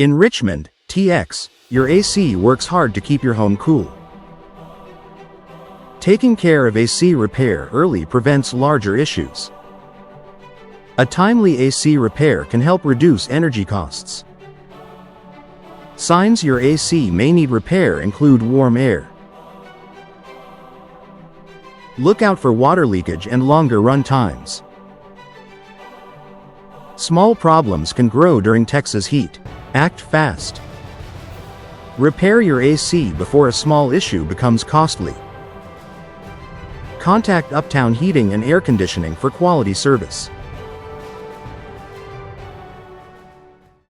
In Richmond, TX, your AC works hard to keep your home cool. Taking care of AC repair early prevents larger issues. A timely AC repair can help reduce energy costs. Signs your AC may need repair include warm air. Look out for water leakage and longer run times. Small problems can grow during Texas heat. Act fast. Repair your AC before a small issue becomes costly. Contact Uptown Heating and Air Conditioning for quality service.